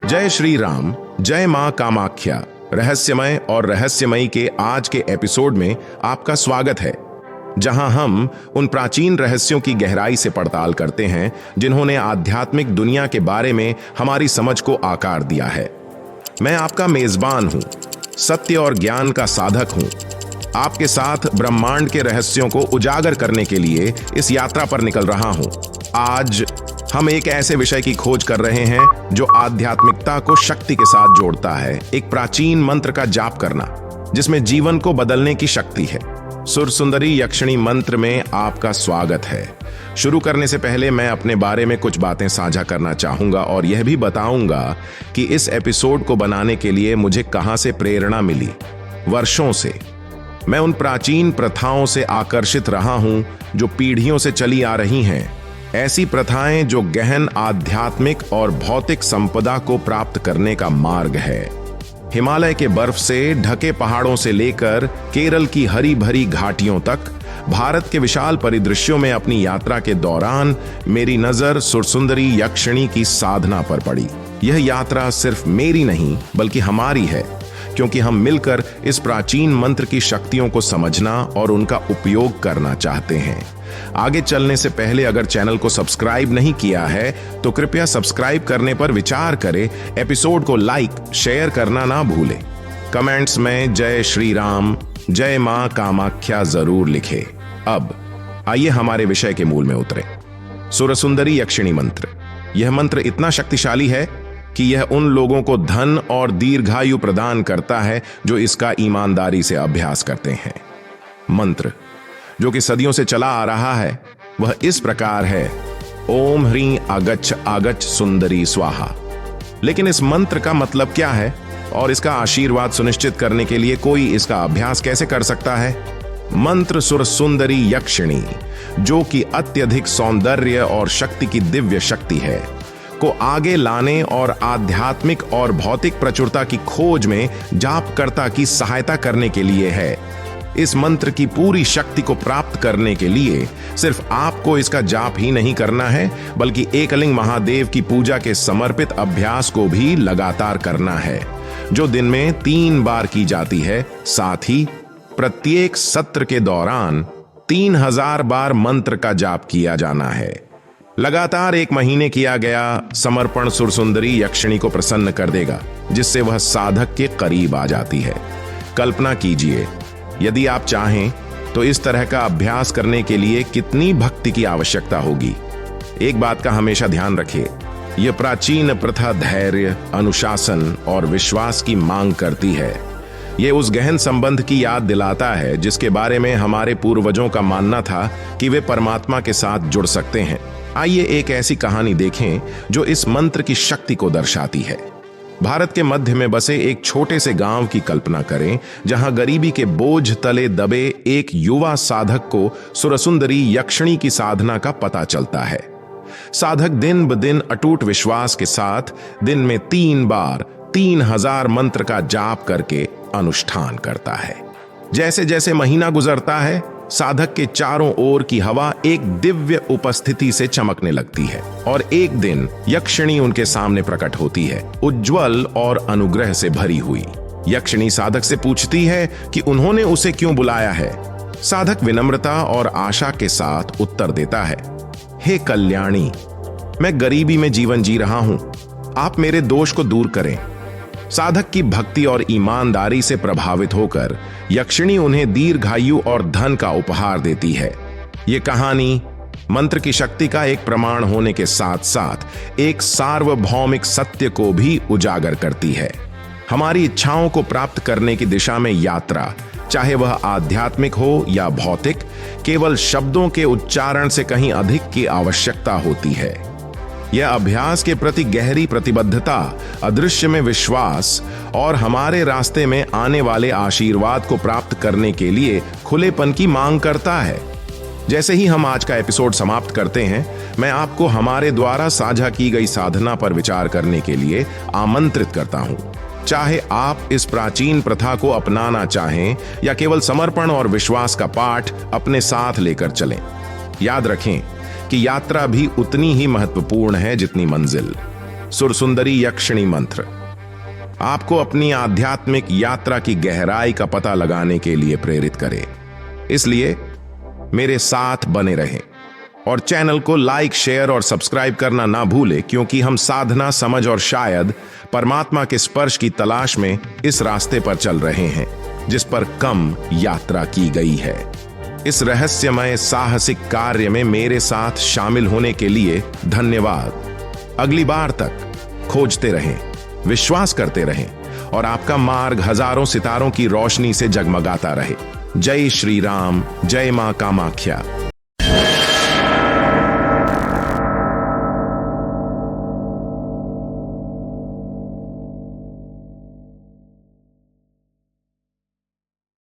जय श्री राम, जय मां कामाख्या। रहस्यमय और रहस्यमयी के आज के एपिसोड में आपका स्वागत है, जहां हम उन प्राचीन रहस्यों की गहराई से पड़ताल करते हैं जिन्होंने आध्यात्मिक दुनिया के बारे में हमारी समझ को आकार दिया है। मैं आपका मेजबान हूं, सत्य और ज्ञान का साधक हूं। आपके साथ ब्रह्मांड के रहस्यों को उजागर करने के लिए इस यात्रा पर निकल रहा हूं। आज हम एक ऐसे विषय की खोज कर रहे हैं जो आध्यात्मिकता को शक्ति के साथ जोड़ता है। एक प्राचीन मंत्र का जाप करना जिसमें जीवन को बदलने की शक्ति है। सुरसुंदरी यक्षिणी मंत्र में आपका स्वागत है। शुरू करने से पहले मैं अपने बारे में कुछ बातें साझा करना चाहूंगा और यह भी बताऊंगा कि इस एपिसोड को बनाने के लिए मुझे कहां से प्रेरणा मिली। वर्षों से मैं उन प्राचीन प्रथाओं से आकर्षित रहा हूं जो पीढ़ियों से चली आ रही हैं। ऐसी प्रथाएं जो गहन आध्यात्मिक और भौतिक संपदा को प्राप्त करने का मार्ग है। हिमालय के बर्फ से ढके पहाड़ों से लेकर केरल की हरी भरी घाटियों तक भारत के विशाल परिदृश्यों में अपनी यात्रा के दौरान मेरी नजर सुरसुंदरी यक्षिणी की साधना पर पड़ी। यह यात्रा सिर्फ मेरी नहीं बल्कि हमारी है, क्योंकि हम मिलकर इस प्राचीन मंत्र की शक्तियों को समझना और उनका उपयोग करना चाहते हैं। आगे चलने से पहले अगर चैनल को सब्सक्राइब नहीं किया है तो कृपया सब्सक्राइब करने पर विचार करें। एपिसोड को लाइक शेयर करना ना भूलें। कमेंट्स में जय श्री राम, जय मां कामाख्या जरूर लिखें। अब आइए हमारे विषय के मूल में उतरे। सुरसुंदरी यक्षिणी मंत्र। यह मंत्र इतना शक्तिशाली है कि यह उन लोगों को धन और दीर्घायु प्रदान करता है जो इसका ईमानदारी से अभ्यास करते हैं। मंत्र जो कि सदियों से चला आ रहा है वह इस प्रकार है, ओम ह्रीं आगच्छ आगच्छ सुंदरी स्वाहा। लेकिन इस मंत्र का मतलब क्या है और इसका आशीर्वाद सुनिश्चित करने के लिए कोई इसका अभ्यास कैसे कर सकता है? मंत्र सुरसुंदरी यक्षिणी, जो कि अत्यधिक सौंदर्य और शक्ति की दिव्य शक्ति है, को आगे लाने और आध्यात्मिक और भौतिक प्रचुरता की खोज में जापकर्ता की सहायता करने के लिए है। इस मंत्र की पूरी शक्ति को प्राप्त करने के लिए सिर्फ आपको इसका जाप ही नहीं करना है बल्कि एकलिंग महादेव की पूजा के समर्पित अभ्यास को भी लगातार करना है, जो दिन में 3 बार की जाती है। साथ ही प्रत्येक सत्र के दौरान 3000 बार मंत्र का जाप किया जाना है। लगातार 1 महीने किया गया समर्पण सुरसुंदरी यक्षिणी को प्रसन्न कर देगा, जिससे वह साधक के करीब आ जाती है। कल्पना कीजिए, यदि आप चाहें तो इस तरह का अभ्यास करने के लिए कितनी भक्ति की आवश्यकता होगी। एक बात का हमेशा ध्यान रखें, यह प्राचीन प्रथा धैर्य, अनुशासन और विश्वास की मांग करती है। यह उस गहन संबंध की याद दिलाता है जिसके बारे में हमारे पूर्वजों का मानना था कि वे परमात्मा के साथ जुड़ सकते हैं। आइए एक ऐसी कहानी देखें जो इस मंत्र की शक्ति को दर्शाती है। भारत के मध्य में बसे एक छोटे से गांव की कल्पना करें, जहां गरीबी के बोझ तले दबे एक युवा साधक को सुरसुंदरी यक्षिणी की साधना का पता चलता है। साधक दिन ब दिन अटूट विश्वास के साथ दिन में 3 बार 3000 मंत्र का जाप करके अनुष्ठान करता है। जैसे जैसे महीना गुजरता है, साधक के चारों ओर की हवा एक दिव्य उपस्थिति से चमकने लगती है और एक दिन यक्षिणी उनके सामने प्रकट होती है, उज्जवल और अनुग्रह से भरी हुई। यक्षिणी साधक से पूछती है कि उन्होंने उसे क्यों बुलाया है। साधक विनम्रता और आशा के साथ उत्तर देता है, हे कल्याणी, मैं गरीबी में जीवन जी रहा हूं, आप मेरे दोष को दूर करें। साधक की भक्ति और ईमानदारी से प्रभावित होकर यक्षिणी उन्हें दीर्घायु और धन का उपहार देती है। ये कहानी मंत्र की शक्ति का एक प्रमाण होने के साथ साथ एक सार्वभौमिक सत्य को भी उजागर करती है। हमारी इच्छाओं को प्राप्त करने की दिशा में यात्रा, चाहे वह आध्यात्मिक हो या भौतिक, केवल शब्दों के उच्चारण से कहीं अधिक की आवश्यकता होती है। यह अभ्यास के प्रति गहरी प्रतिबद्धता, अदृश्य में विश्वास और हमारे रास्ते में आने वाले आशीर्वाद को प्राप्त करने के लिए खुलेपन की मांग करता है। जैसे ही हम आज का एपिसोड समाप्त करते हैं, मैं आपको हमारे द्वारा साझा की गई साधना पर विचार करने के लिए आमंत्रित करता हूं। चाहे आप इस प्राचीन प्रथा को अपनाना चाहें या केवल समर्पण और विश्वास का पाठ अपने साथ लेकर चलें, याद रखें कि यात्रा भी उतनी ही महत्वपूर्ण है जितनी मंजिल। सुरसुंदरी यक्षिणी मंत्र आपको अपनी आध्यात्मिक यात्रा की गहराई का पता लगाने के लिए प्रेरित करे। इसलिए मेरे साथ बने रहें और चैनल को लाइक, शेयर और सब्सक्राइब करना ना भूलें, क्योंकि हम साधना, समझ और शायद परमात्मा के स्पर्श की तलाश में इस रास्ते पर चल रहे हैं जिस पर कम यात्रा की गई है। इस रहस्यमय साहसिक कार्य में मेरे साथ शामिल होने के लिए धन्यवाद। अगली बार तक खोजते रहें, विश्वास करते रहें और आपका मार्ग हजारों सितारों की रोशनी से जगमगाता रहे। जय श्री राम, जय मां कामाख्या।